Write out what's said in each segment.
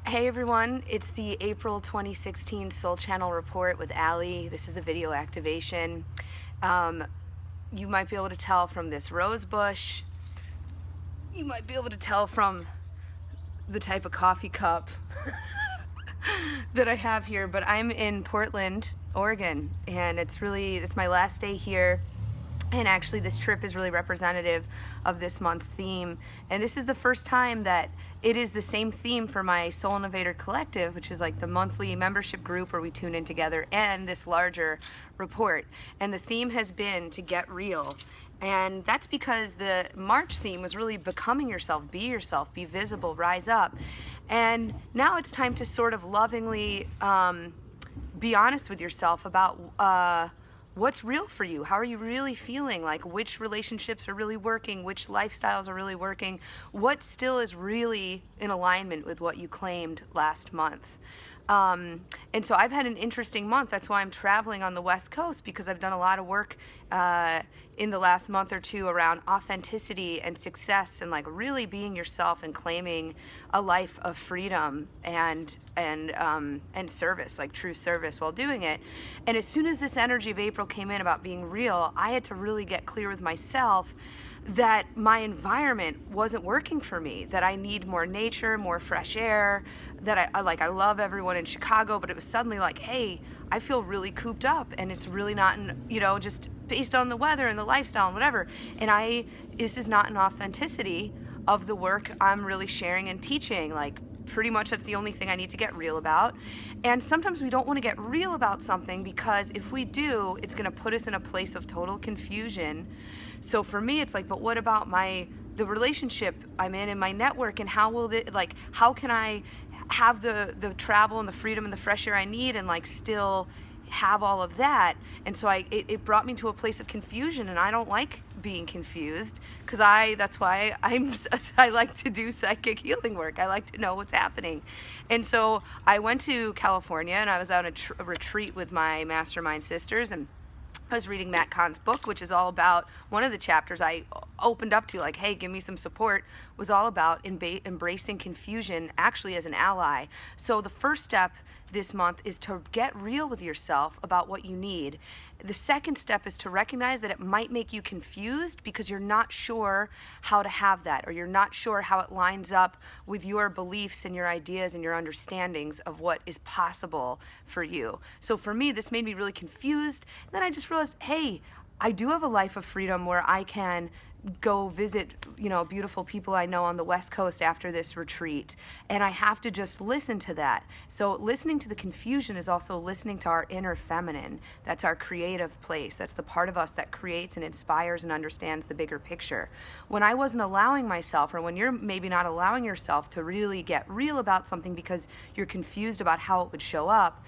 Hey everyone, it's the April 2016 Soul Channel report with Allie. This is the video activation. Um, you might be able to tell from this rose bush. You might be able to tell from the type of coffee cup that I have here, but I'm in Portland, Oregon, and it's my last day here. And actually, this trip is really representative of this month's theme. And this is the first time that it is the same theme for my Soul Innovator Collective, which is like the monthly membership group where we tune in together, and this larger report. And the theme has been to get real. And that's because the March theme was really becoming yourself, be visible, rise up. And now it's time to sort of lovingly be honest with yourself about what's real for you. How are you really feeling? Like, which relationships are really working? Which lifestyles are really working? What still is really in alignment with what you claimed last month? And so I've had an interesting month. That's why I'm traveling on the West Coast, because I've done a lot of work in the last month or two around authenticity and success, and like really being yourself and claiming a life of freedom and service, like true service while doing it. And as soon as this energy of April came in about being real, I had to really get clear with myself that my environment wasn't working for me, that I need more nature, more fresh air, that I love everyone in Chicago, but it was suddenly like, hey, I feel really cooped up, and it's really not, just based on the weather and the lifestyle and whatever. And this is not an authenticity of the work I'm really sharing and teaching. Like, pretty much that's the only thing I need to get real about. And sometimes we don't want to get real about something, because if we do, it's going to put us in a place of total confusion. So for me, it's like, but what about the relationship I'm in and my network, and how can I have the travel and the freedom and the fresh air I need, and like still have all of that? And so it brought me to a place of confusion, and I don't like being confused, because that's why I like to do psychic healing work. I like to know what's happening. And so I went to California, and I was on a retreat with my mastermind sisters, and I was reading Matt Kahn's book, which is all about, one of the chapters I opened up to, like, hey, give me some support, was all about embracing confusion actually as an ally. So the first step this month is to get real with yourself about what you need. The second step is to recognize that it might make you confused because you're not sure how to have that, or you're not sure how it lines up with your beliefs and your ideas and your understandings of what is possible for you. So for me, this made me really confused. And then I just realized, hey, I do have a life of freedom where I can go visit, beautiful people I know on the West Coast after this retreat. And I have to just listen to that. So listening to the confusion is also listening to our inner feminine. That's our creative place. That's the part of us that creates and inspires and understands the bigger picture. When I wasn't allowing myself, or when you're maybe not allowing yourself to really get real about something because you're confused about how it would show up,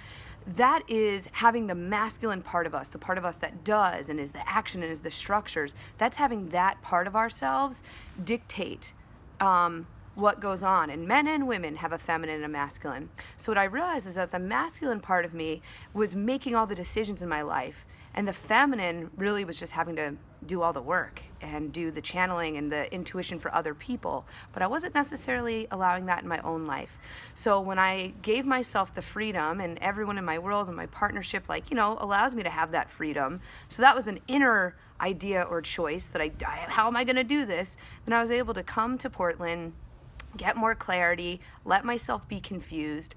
that is having the masculine part of us, the part of us that does and is the action and is the structures. That's having that part of ourselves dictate what goes on. And men and women have a feminine and a masculine. So what I realized is that the masculine part of me was making all the decisions in my life, and the feminine really was just having to do all the work and do the channeling and the intuition for other people. But I wasn't necessarily allowing that in my own life. So when I gave myself the freedom, and everyone in my world and my partnership, allows me to have that freedom. So that was an inner idea or choice that how am I going to do this? Then I was able to come to Portland, get more clarity, let myself be confused,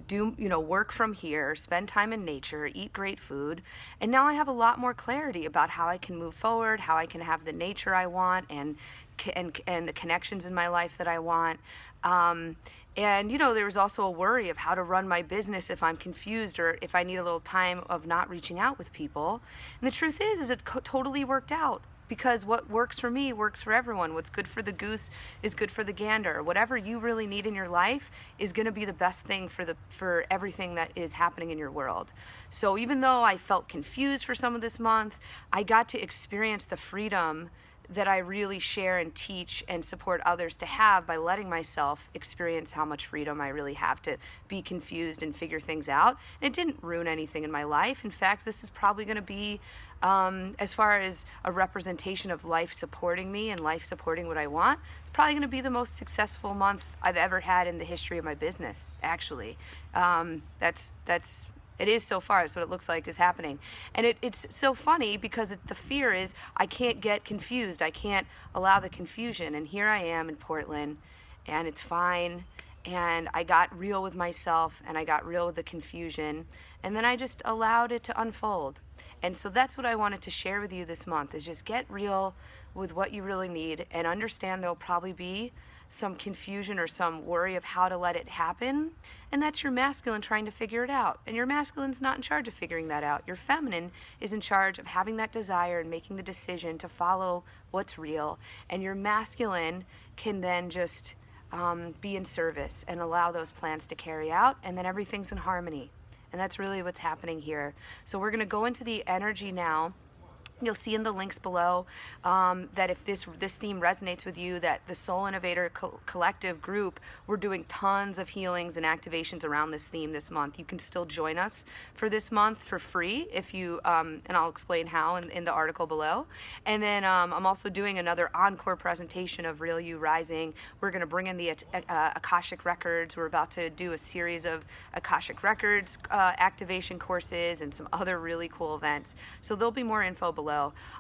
work from here, spend time in nature, eat great food. And now I have a lot more clarity about how I can move forward, how I can have the nature I want, and the connections in my life that I want. There was also a worry of how to run my business if I'm confused, or if I need a little time of not reaching out with people. And the truth is it totally worked out, because what works for me works for everyone. What's good for the goose is good for the gander. Whatever you really need in your life is going to be the best thing for everything that is happening in your world. So even though I felt confused for some of this month, I got to experience the freedom that I really share and teach and support others to have by letting myself experience how much freedom I really have to be confused and figure things out. And it didn't ruin anything in my life. In fact, this is probably going to be, as far as a representation of life supporting me and life supporting what I want, it's probably going to be the most successful month I've ever had in the history of my business, actually. It is so far. It's what it looks like is happening. And it's so funny because the fear is I can't get confused. I can't allow the confusion. And here I am in Portland, and it's fine. And I got real with myself, and I got real with the confusion. And then I just allowed it to unfold. And so that's what I wanted to share with you this month, is just get real with what you really need and understand there'll probably be some confusion or some worry of how to let it happen. And that's your masculine trying to figure it out. And your masculine's not in charge of figuring that out. Your feminine is in charge of having that desire and making the decision to follow what's real. And your masculine can then just be in service and allow those plans to carry out, and then everything's in harmony. And that's really what's happening here. So we're going to go into the energy now. You'll see in the links below that if this theme resonates with you, that the Soul Innovator Collective group, we're doing tons of healings and activations around this theme this month. You can still join us for this month for free if you, and I'll explain how in the article below. And then I'm also doing another encore presentation of Real You Rising. We're going to bring in the Akashic Records. We're about to do a series of Akashic Records activation courses and some other really cool events. So there'll be more info below.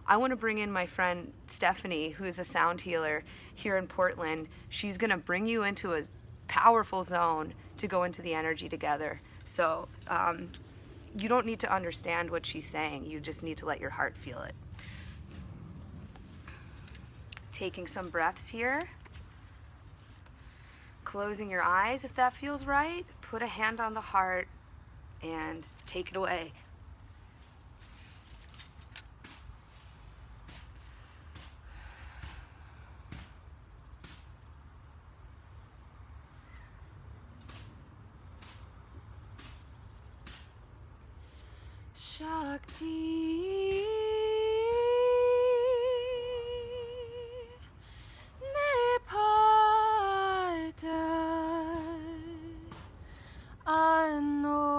I want to bring in my friend Stephanie, who is a sound healer here in Portland. She's going to bring you into a powerful zone to go into the energy together. So you don't need to understand what she's saying. You just need to let your heart feel it. Taking some breaths here. Closing your eyes if that feels right. Put a hand on the heart and take it away. Shakti Nepata Ano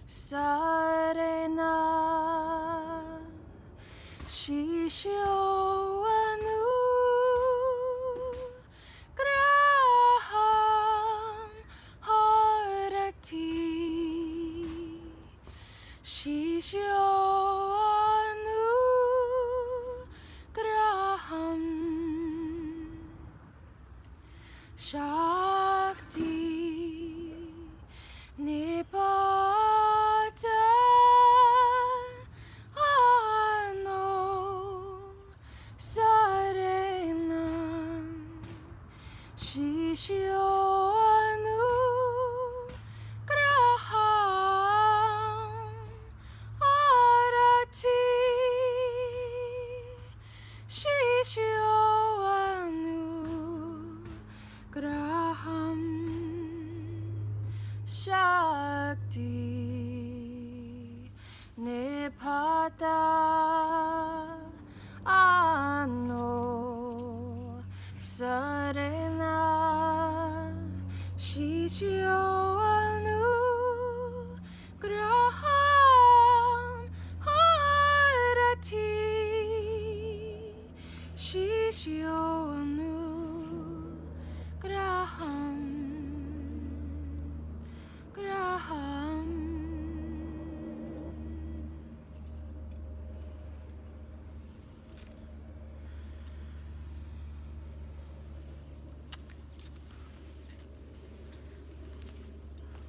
Sarena Shishyo Anu Graham Harati Shishyo Anu Graham Shakti Nipata Ano Sarena Shishyo Anu Graham Arati Shishyo Anu Graham Shakti Nipata Ano Sarena Shishyo Anu Graham Harati Shishyo Anu Graham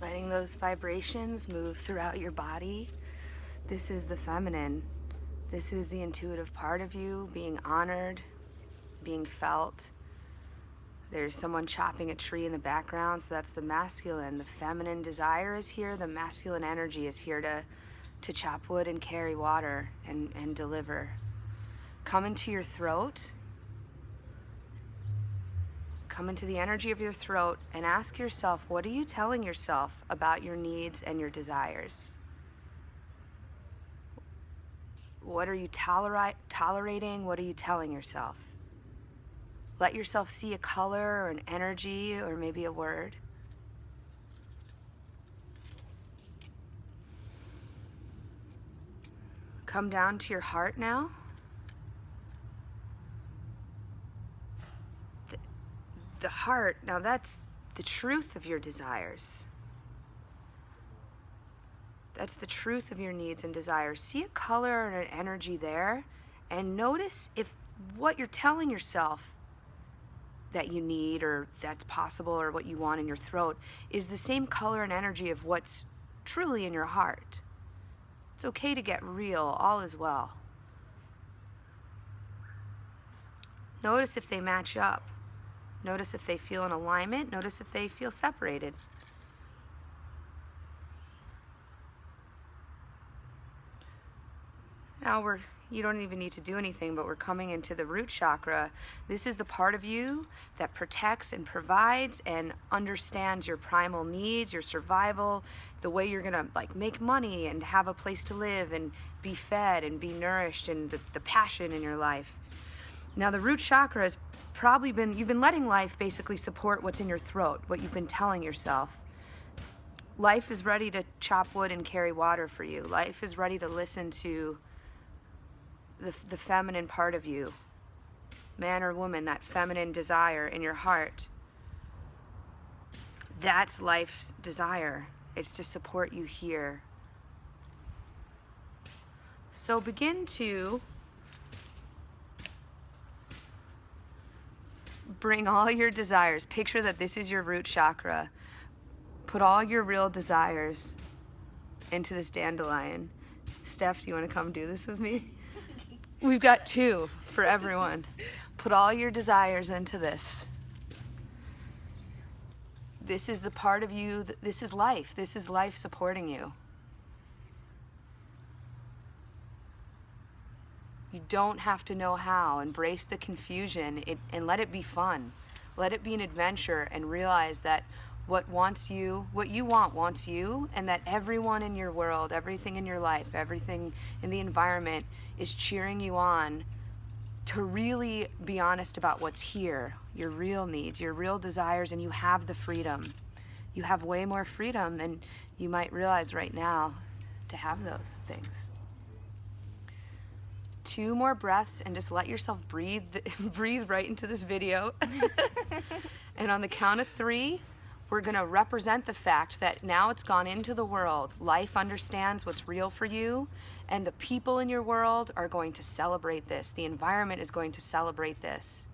Letting those vibrations move throughout your body. This is the feminine. This is the intuitive part of you being honored, being felt. There's someone chopping a tree in the background, so that's the masculine. The feminine desire is here. The masculine energy is here to chop wood and carry water and deliver. Come into your throat. Come into the energy of your throat and ask yourself, what are you telling yourself about your needs and your desires? What are you tolerating? What are you telling yourself? Let yourself see a color or an energy or maybe a word. Come down to your heart now. The heart, now that's the truth of your desires. That's the truth of your needs and desires. See a color and an energy there, and notice if what you're telling yourself that you need or that's possible or what you want in your throat is the same color and energy of what's truly in your heart. It's okay to get real, all is well. Notice if they match up. Notice if they feel in alignment. Notice if they feel separated. Now you don't even need to do anything, but we're coming into the root chakra. This is the part of you that protects and provides and understands your primal needs, your survival, the way you're gonna make money and have a place to live and be fed and be nourished, and the passion in your life. Now the root chakra has you've been letting life basically support what's in your throat, what you've been telling yourself. Life is ready to chop wood and carry water for you. Life is ready to listen to the feminine part of you, man or woman, that feminine desire in your heart. That's life's desire. It's to support you here. So begin to bring all your desires. Picture that this is your root chakra. Put all your real desires into this dandelion. Steph, do you want to come do this with me? We've got 2 for everyone. Put all your desires into this. This is the part of you, this is life. This is life supporting you. You don't have to know how. Embrace the confusion and let it be fun. Let it be an adventure, and realize that what you want wants you, and that everyone in your world, everything in your life, everything in the environment is cheering you on to really be honest about what's here, your real needs, your real desires, and you have the freedom. You have way more freedom than you might realize right now to have those things. 2 more breaths and just let yourself breathe right into this video. And on the count of 3, we're going to represent the fact that now it's gone into the world. Life understands what's real for you, and the people in your world are going to celebrate this. The environment is going to celebrate this.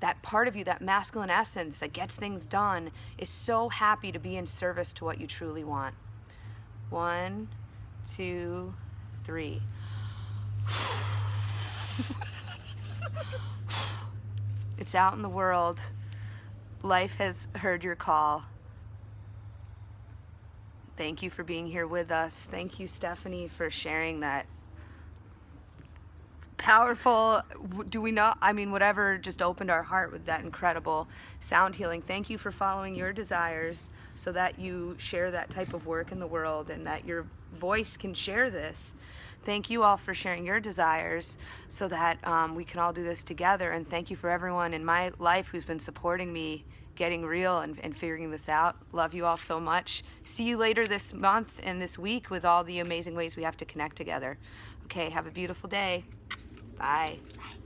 That part of you, that masculine essence that gets things done, is so happy to be in service to what you truly want. 1, 2, 3. It's out in the world. Life has heard your call. Thank you for being here with us. Thank you, Stephanie, for sharing that powerful, whatever just opened our heart with that incredible sound healing. Thank you for following your desires so that you share that type of work in the world and that your voice can share this. Thank you all for sharing your desires so that we can all do this together. And thank you for everyone in my life who's been supporting me getting real and figuring this out. Love you all so much. See you later this month and this week with all the amazing ways we have to connect together. Okay, have a beautiful day. Bye. Bye.